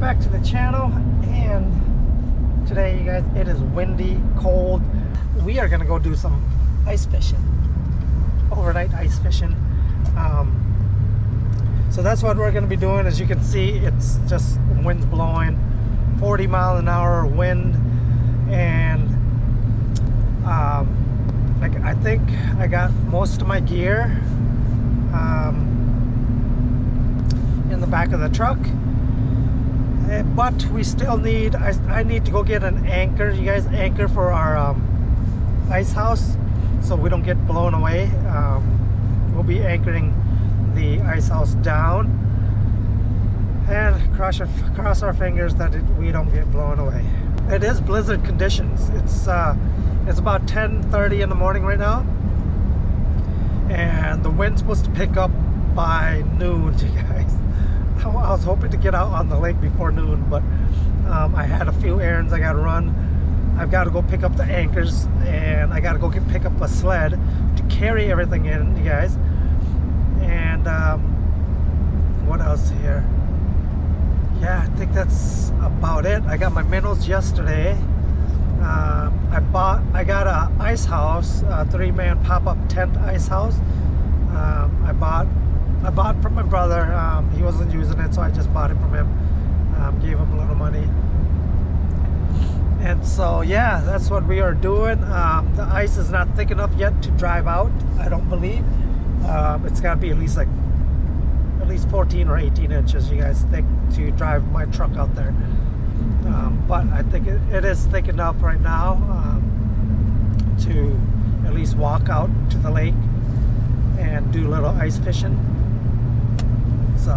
back to the channel, and today, you guys, it is windy, cold. We are gonna go do some ice fishing, overnight ice fishing. So that's what we're gonna be doing. As you can see, it's just wind's blowing, 40 mile an hour wind, and like I think I got most of my gear in the back of the truck. But we still need, I need to go get an anchor, you guys, anchor for our ice house so we don't get blown away. We'll be anchoring the ice house down and cross our fingers that we don't get blown away. It is blizzard conditions. It's about 10:30 in the morning right now, and the wind's supposed to pick up by noon, you guys. I was hoping to get out on the lake before noon, but I had a few errands I got to run. I've got to go pick up the anchors, and I got to go pick up a sled to carry everything in, you guys. And what else here? Yeah, I think that's about it. I got my minnows yesterday. I got a ice house, a 3-man pop-up tent ice house. I bought from my brother. He wasn't using it, so I just bought it from him. Gave him a little money. And so yeah, that's what we are doing. The ice is not thick enough yet to drive out, I don't believe. It's got to be at least 14 or 18 inches, you guys, thick to drive my truck out there. But I think it is thick enough right now to at least walk out to the lake and do a little ice fishing. So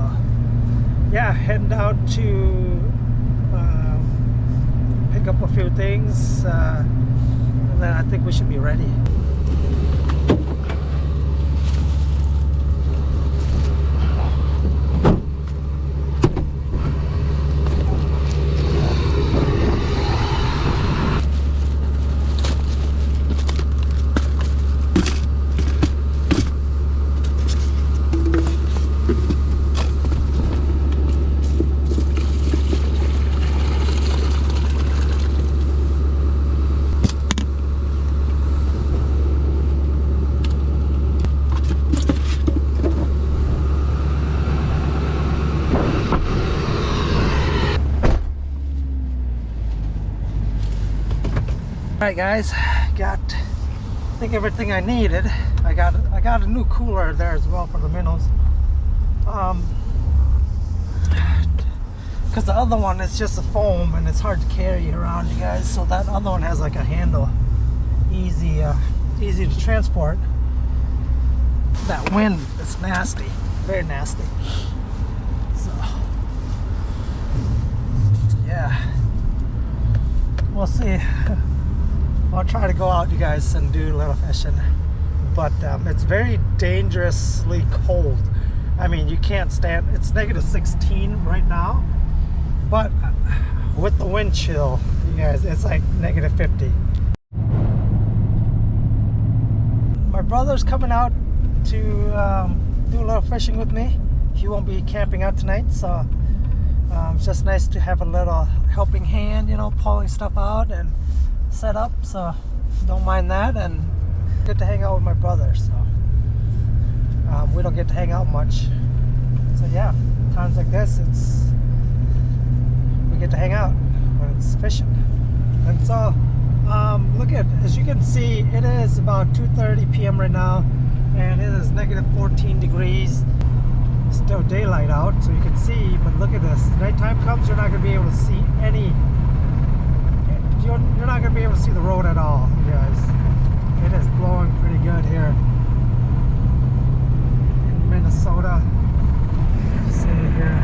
yeah, heading down to pick up a few things, and then I think we should be ready. Alright guys, got I think everything I needed. I got a new cooler there as well for the minnows. Because the other one is just a foam and it's hard to carry around, you guys. So that other one has like a handle, easy to transport. That wind is nasty, very nasty. So yeah, we'll see. I'll try to go out, you guys, and do a little fishing, but it's very dangerously cold. I mean, you can't stand. It's -16 right now, but with the wind chill, you guys, it's like -50. My brother's coming out to do a little fishing with me. He won't be camping out tonight, so it's just nice to have a little helping hand, you know, pulling stuff out and set up, so don't mind that, and get to hang out with my brother. So we don't get to hang out much, so yeah, times like this, we get to hang out when it's fishing. And so look at, as you can see, it is about 2:30 p.m. right now, and it is -14 degrees. Still daylight out, so you can see, but look at this. Nighttime comes, you're not going to be able to see any. You're not going to be able to see the road at all, you guys. It is blowing pretty good here in Minnesota. Let's see here.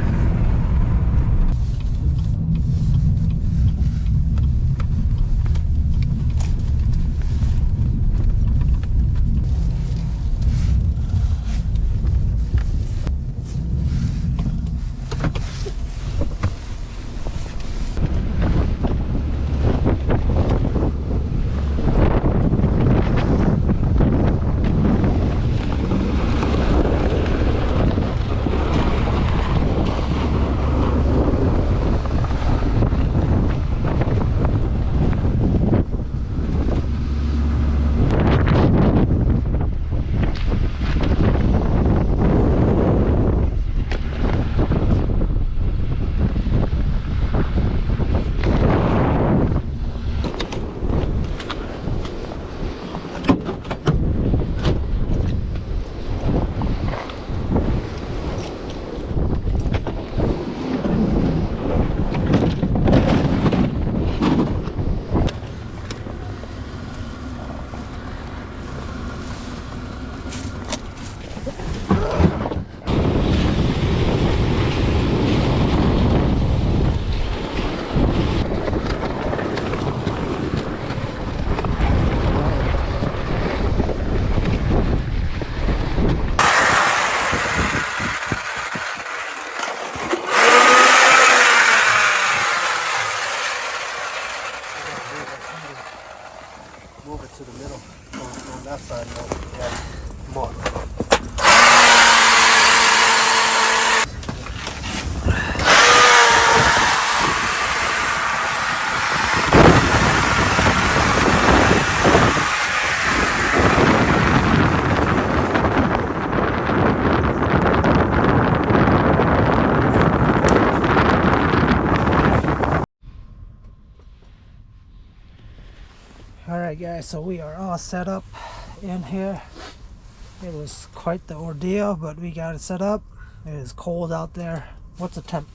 guys, so we are all set up in here. It was quite the ordeal, but we got it set up. It is cold out there. What's the temp?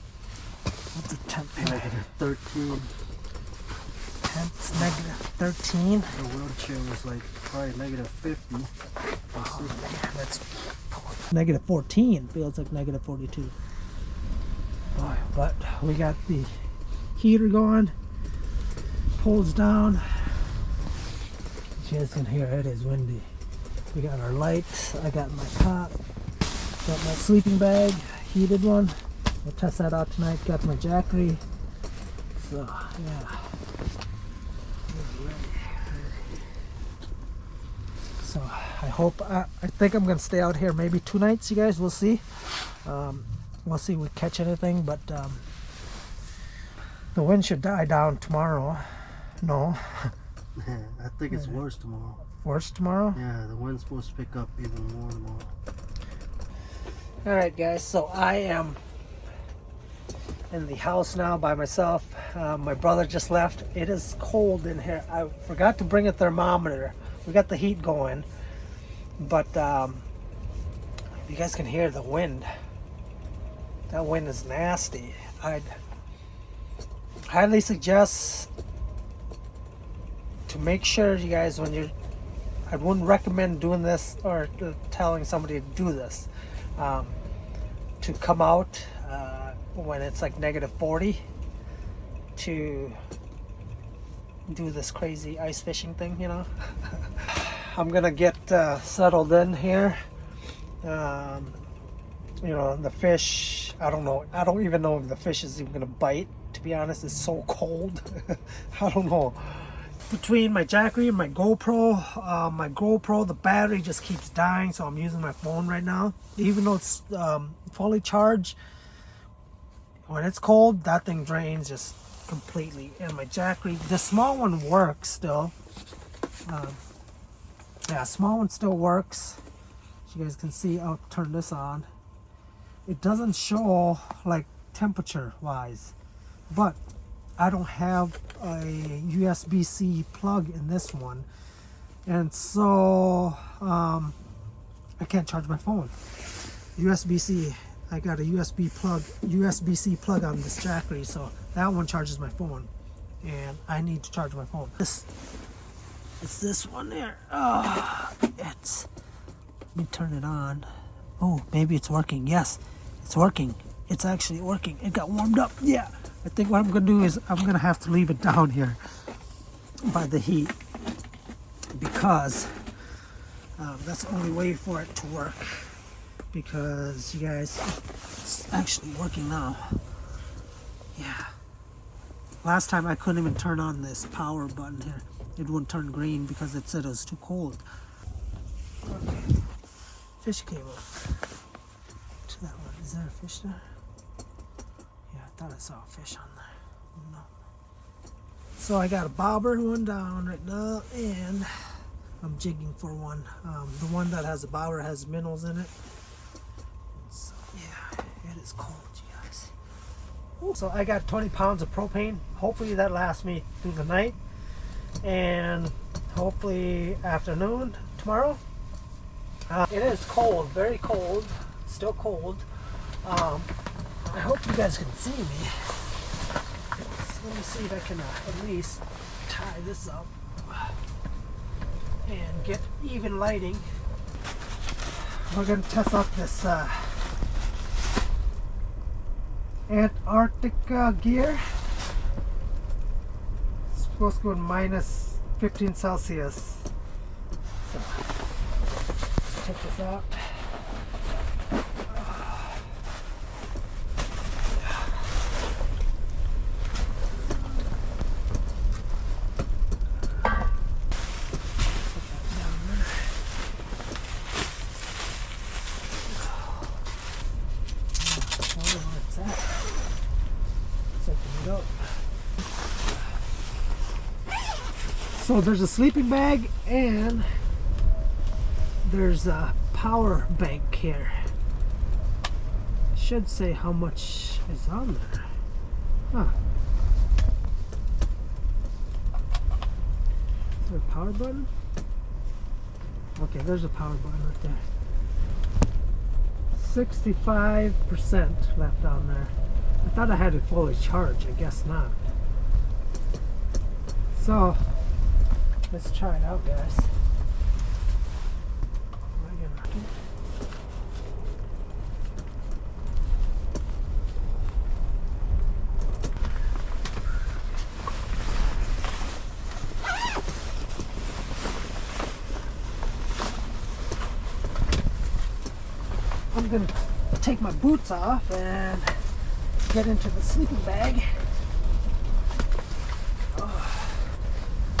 What's the temp here? -13. Temp's -13. The wheelchair was like probably -50. Oh man, that's -14. Feels like -42. Boy, but we got the heater going. Pulls down. You guys can hear it is windy. We got our lights. I got my cot. Got my sleeping bag, heated one. We'll test that out tonight. Got my jackery. So yeah. So I hope, I think I'm gonna stay out here maybe 2 nights, you guys. We'll see. We'll see if we catch anything, but the wind should die down tomorrow. No. I think it's worse tomorrow. Worse tomorrow? Yeah, the wind's supposed to pick up even more tomorrow. Alright guys, so I am in the house now by myself. My brother just left. It is cold in here. I forgot to bring a thermometer. We got the heat going, but you guys can hear the wind. That wind is nasty. I'd highly suggest to make sure you guys, when you're, I wouldn't recommend doing this or telling somebody to do this, to come out when it's like -40 to do this crazy ice fishing thing, you know. I'm gonna get settled in here. You know, the fish, I don't know, I don't even know if the fish is even gonna bite, to be honest. It's so cold. I don't know. Between my jackery and my GoPro, the battery just keeps dying, so I'm using my phone right now. Even though it's fully charged, when it's cold, that thing drains just completely. And my jackery, the small one works still. Yeah, small one still works. As you guys can see, I'll turn this on. It doesn't show like temperature wise, but I don't have a USB-C plug in this one, and so I can't charge my phone. USB-C, I got a USB-C plug on this jackery, so that one charges my phone, and I need to charge my phone. It's this one there. Let me turn it on. Oh, maybe it's working. Yes, it's working. It's actually working. It got warmed up. Yeah. I think what I'm going to do is I'm going to have to leave it down here by the heat, because that's the only way for it to work. Because you guys, it's actually working now. Yeah. Last time I couldn't even turn on this power button here. It wouldn't turn green because it said it was too cold. Okay. Fish cable. To that one. Is there a fish there? Yeah, I thought I saw a fish on there. No. So I got a bobber one down right now, and I'm jigging for one. The one that has the bobber has minnows in it. So yeah, it is cold, you guys. Ooh. So I got 20 pounds of propane. Hopefully that lasts me through the night, and hopefully afternoon tomorrow. It is cold, very cold, still cold. I hope you guys can see me. So let me see if I can at least tie this up and get even lighting. We're going to test out this Antarctic gear. It's supposed to go to -15 Celsius. So, check this out. So there's a sleeping bag and there's a power bank here. Should say how much is on there. Huh. there a power button? Okay, there's a power button right there. 65% left down there. I thought I had it fully charged. I guess not. So let's try it out, guys. I'm gonna take my boots off and get into the sleeping bag.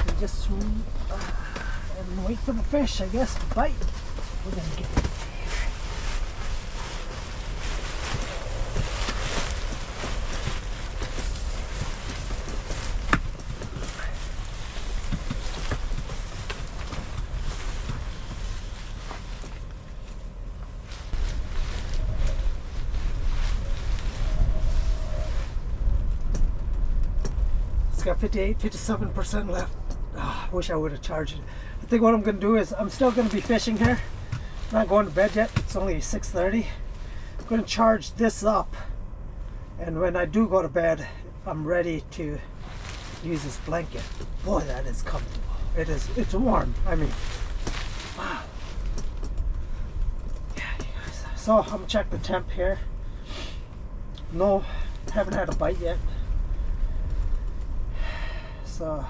And just swim and wait for the fish, I guess, to bite. We're gonna get It's got 57% left. Oh, I wish I would have charged it. I think what I'm going to do is I'm still going to be fishing here. I'm not going to bed yet. It's only 6:30. I'm going to charge this up. And when I do go to bed, I'm ready to use this blanket. Boy, that is comfortable. It is. It's warm. I mean, wow. Yeah, you guys. So I'm going to check the temp here. No, haven't had a bite yet. So I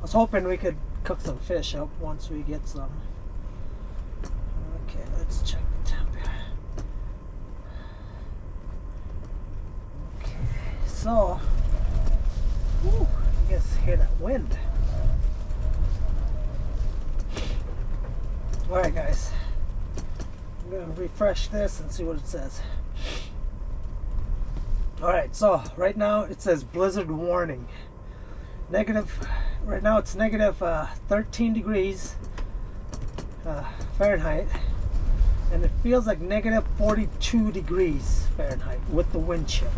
was hoping we could cook some fish up once we get some. Okay, let's check the temp here. Okay, so whew, you guys hear that wind. Alright guys, I'm gonna refresh this and see what it says. Alright, so right now it says blizzard warning. Negative, right now it's negative 13 degrees Fahrenheit, and it feels like negative 42 degrees Fahrenheit with the wind chill.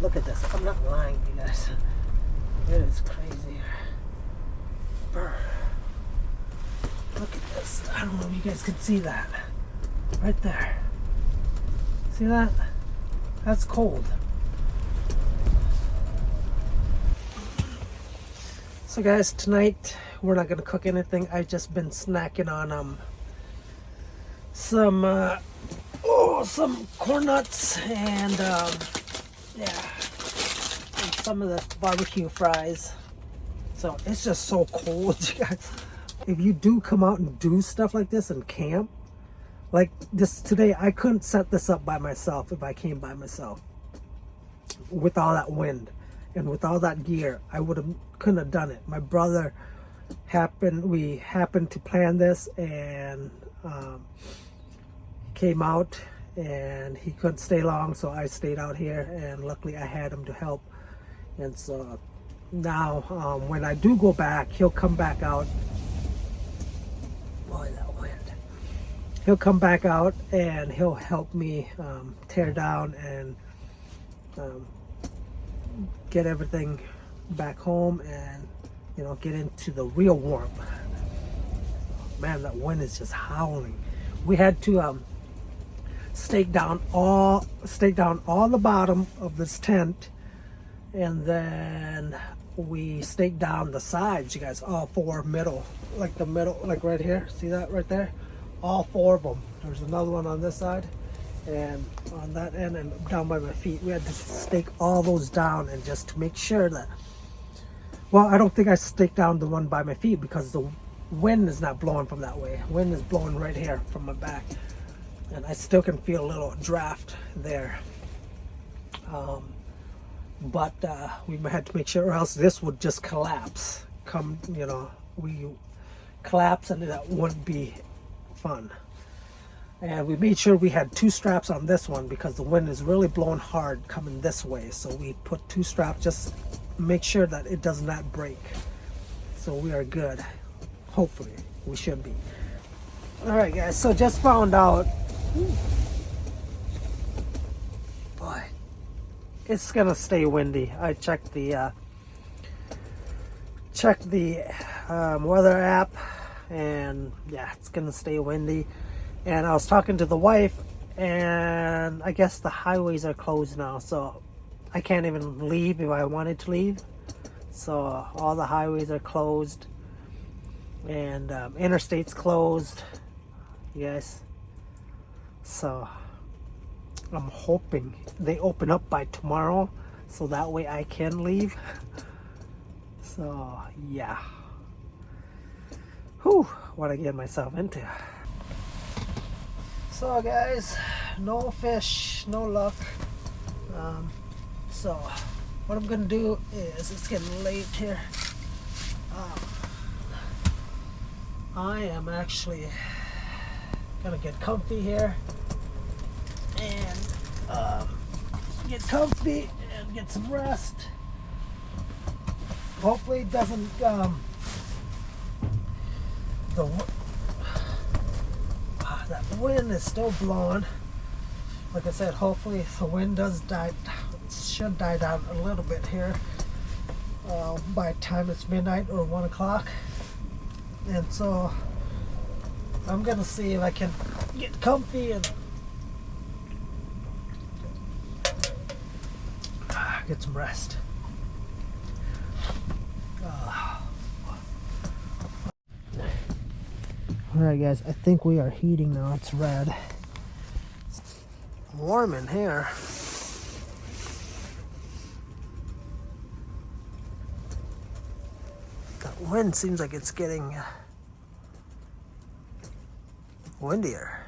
Look at this, I'm not lying to you guys. It is crazy. Brr. Look at this, I don't know if you guys can see that. Right there. See that? That's cold. So guys, tonight we're not gonna cook anything. I've just been snacking on some corn nuts and yeah, and some of the barbecue fries. So it's just so cold, you guys. If you do come out and do stuff like this and camp, like this today, I couldn't set this up by myself if I came by myself with all that wind. And with all that gear, I couldn't have done it. My brother we happened to plan this, and came out, and he couldn't stay long, so I stayed out here, and luckily I had him to help. And so now, when I do go back, he'll come back out. Boy, that wind. He'll come back out, and he'll help me tear down and get everything back home, and get into the real warmth. Man, that wind is just howling. We had to stake down all the bottom of this tent, and then we staked down the sides, you guys, all four middle, like the middle, like right here. See that right there? All four of them. There's another one on this side, and on that end, and down by my feet. We had to stake all those down, and just to make sure that, well, I don't think I staked down the one by my feet because the wind is not blowing from that way. Wind is blowing right here from my back, and I still can feel a little draft there. But we had to make sure, or else this would just collapse. We collapse, and that wouldn't be fun. And we made sure we had two straps on this one because the wind is really blowing hard coming this way. So we put two straps, just make sure that it does not break. So we are good. Hopefully, we should be. All right, guys. So just found out. Boy, it's gonna stay windy. I checked checked the weather app, and yeah, it's gonna stay windy. And I was talking to the wife, and I guess the highways are closed now, so I can't even leave if I wanted to leave. So all the highways are closed, and interstate's closed, yes. So I'm hoping they open up by tomorrow, so that way I can leave. So yeah, whew, what I get myself into. So guys, no fish, no luck. So what I'm gonna do is, it's getting late here. I am actually gonna get comfy here and get comfy and get some rest. Hopefully it doesn't that wind is still blowing. Like I said, hopefully the wind does should die down a little bit here by the time it's midnight or 1 o'clock. And so I'm gonna see if I can get comfy and get some rest. Alright guys, I think we are heating now. It's red. It's warm in here. That wind seems like it's getting windier,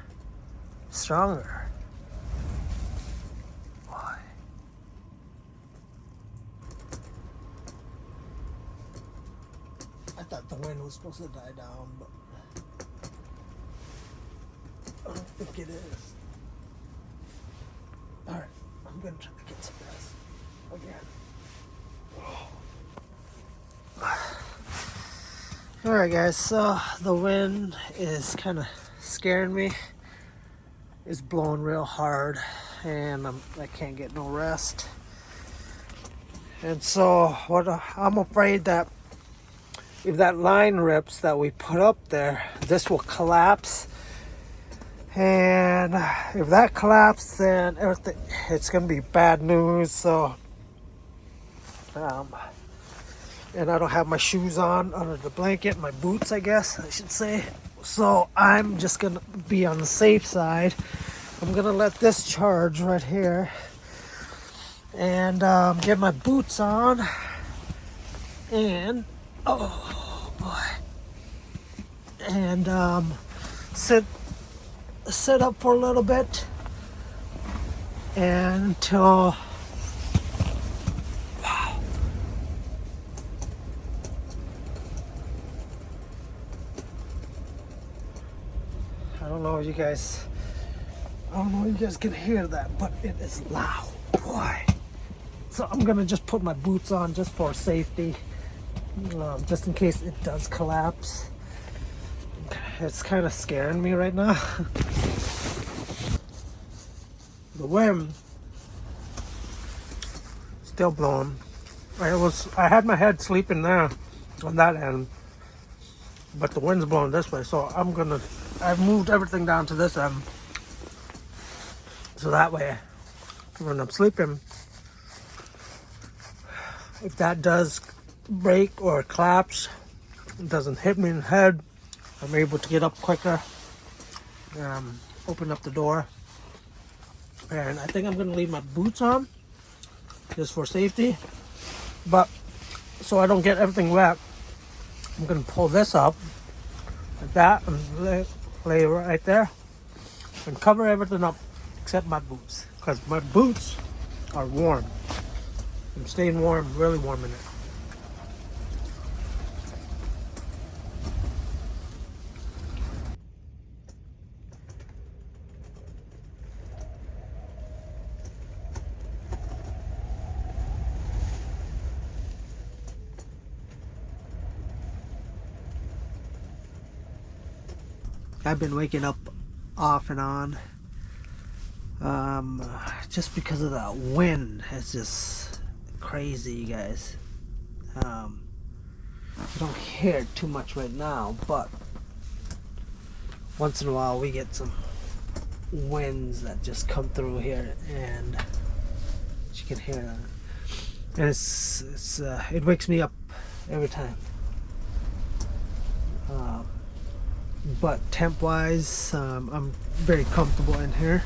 stronger. Why? I thought the wind was supposed to die down, but I don't think it is. Alright, I'm gonna try to get some rest again. Alright guys, so the wind is kind of scaring me. It's blowing real hard and I can't get no rest. And so I'm afraid that if that line rips that we put up there, this will collapse. And if that collapses, then everything, it's gonna be bad news. So and I don't have my shoes on under the blanket, my boots I guess I should say. So I'm just gonna be on the safe side. I'm gonna let this charge right here and get my boots on and oh boy, and sit up for a little bit until I don't know if you guys can hear that, but it is loud, boy. So I'm gonna just put my boots on just for safety, just in case it does collapse. It's kind of scaring me right now. The wind still blowing. I had my head sleeping there on that end, but the wind's blowing this way, so I've moved everything down to this end, so that way when I'm sleeping, if that does break or collapse, it doesn't hit me in the head, I'm able to get up quicker, open up the door. And I think I'm going to leave my boots on just for safety, but so I don't get everything wet, I'm going to pull this up like that and lay right there and cover everything up except my boots, because my boots are warm. I'm staying warm, really warm in it. I've been waking up off and on just because of that wind. It's just crazy, you guys. You don't hear it too much right now, but once in a while we get some winds that just come through here, and you can hear that. And it wakes me up every time. But temp wise, I'm very comfortable in here.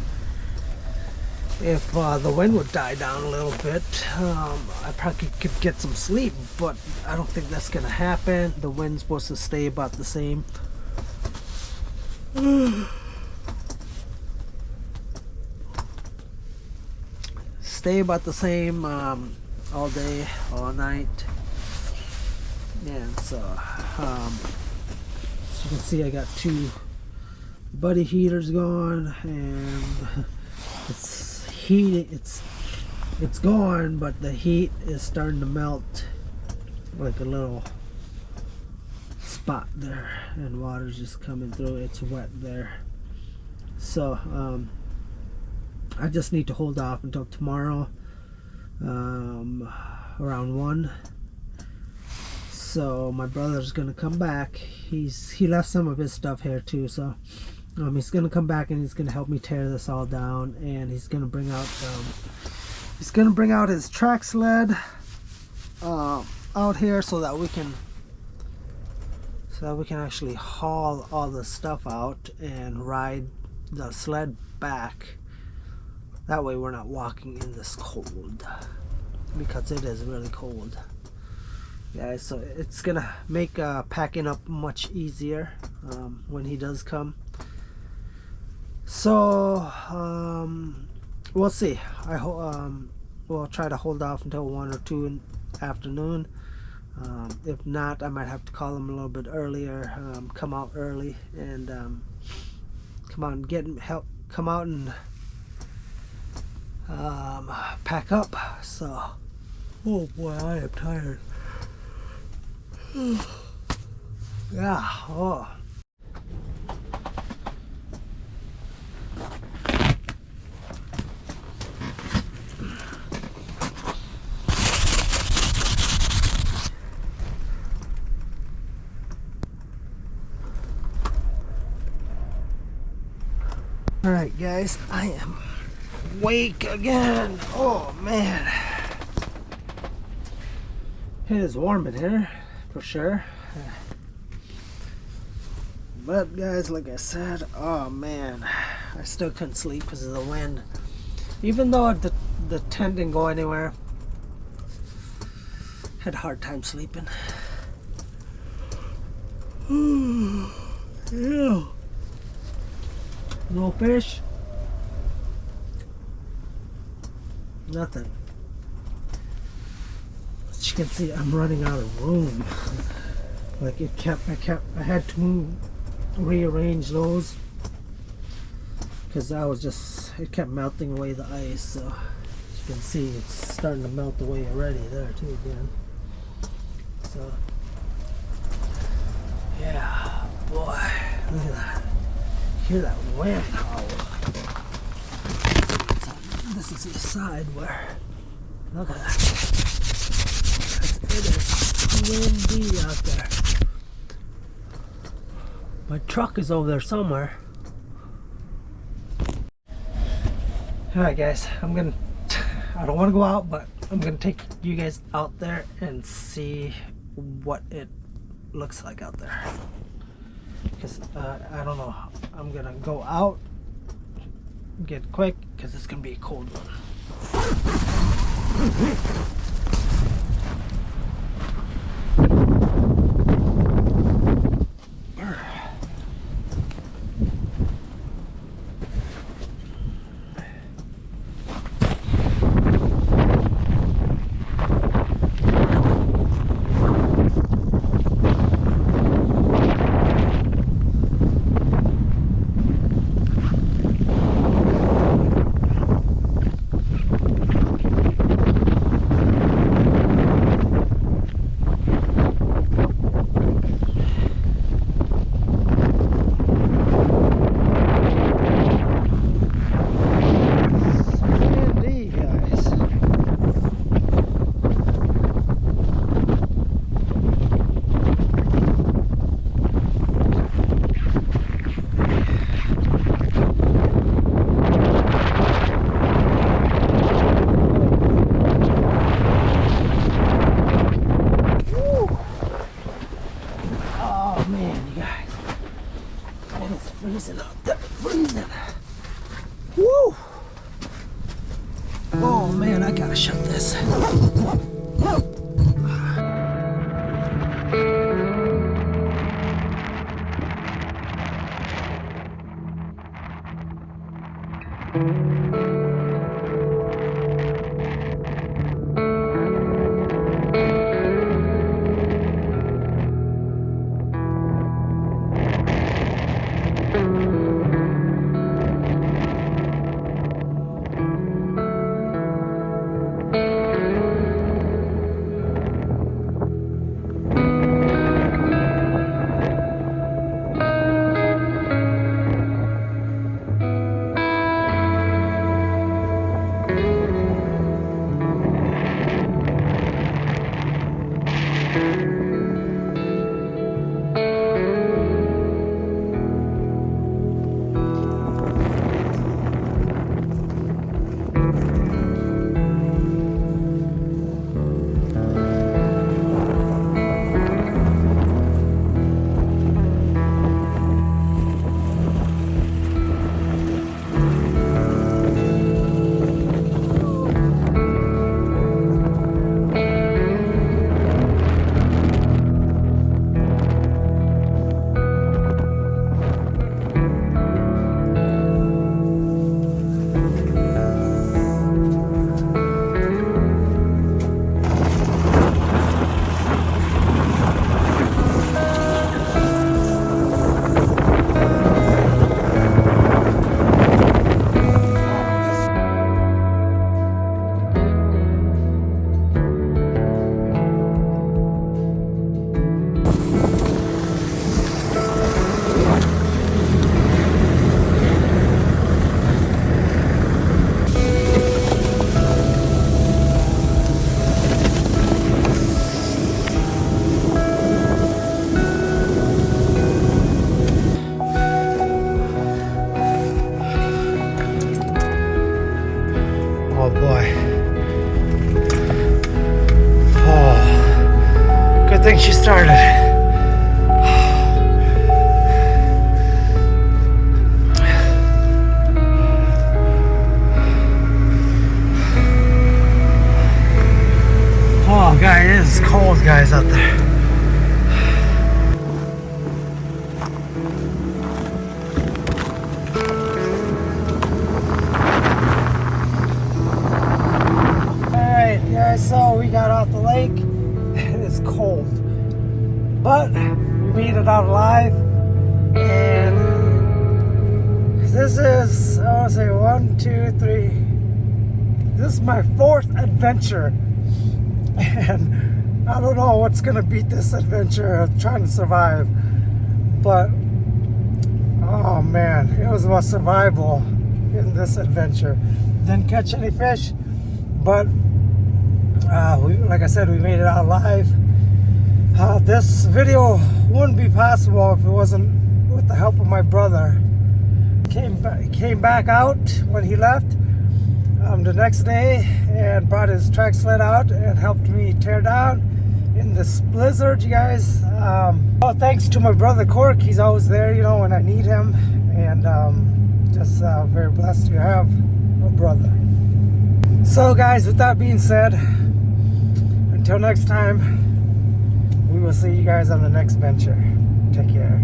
If the wind would die down a little bit, I probably could get some sleep, but I don't think that's gonna happen. The wind's supposed to stay about the same. Stay about the same all day, all night. And so, as you can see, I got 2 buddy heaters going, and it's heat. It's going, but the heat is starting to melt like a little spot there, and water's just coming through. It's wet there. So I just need to hold off until tomorrow around 1. So my brother's gonna come back. He left some of his stuff here too, so he's gonna come back and he's gonna help me tear this all down, and he's gonna bring out his track sled out here so that we can actually haul all the stuff out and ride the sled back. That way we're not walking in this cold, because it is really cold. Yeah, so it's gonna make packing up much easier when he does come. So we'll see. We'll try to hold off until 1 or 2 in the afternoon. If not, I might have to call him a little bit earlier. Come out early and come out and come out and pack up. So, oh boy, I am tired. Yeah. Oh. All right, guys, I am awake again. Oh man, it is warm in here for sure. But guys, like I said, oh man, I still couldn't sleep because of the wind. Even though the tent didn't go anywhere, had a hard time sleeping. Yeah. No fish? Nothing. As you can see, I'm running out of room. Like I had to rearrange those because it kept melting away the ice. So as you can see, it's starting to melt away already there too again. So yeah, boy, look at that. Hear that wind howl. This is the side where, look at that. It is windy out there. My truck is over there somewhere. Alright guys, I don't want to go out, but I'm gonna take you guys out there and see what it looks like out there. Because I don't know, I'm gonna go out, get quick, because it's gonna be a cold one. Oh man, I gotta shut this. Oh boy. Oh, good thing she started. Oh, guys, it is cold, guys, out there. So we got off the lake. It is cold, but we made it out alive. And this is, I want to say 1, 2, 3. This is my 4th adventure, and I don't know what's gonna beat this adventure of trying to survive. But oh man, it was about survival in this adventure. Didn't catch any fish, but like I said, we made it out alive. This video wouldn't be possible if it wasn't with the help of my brother. Came back out when he left the next day and brought his track sled out and helped me tear down in this blizzard, you guys. Well, thanks to my brother Cork, he's always there, you know, when I need him, and just very blessed to have a brother. So guys, with that being said, until next time, we will see you guys on the next venture. Take care.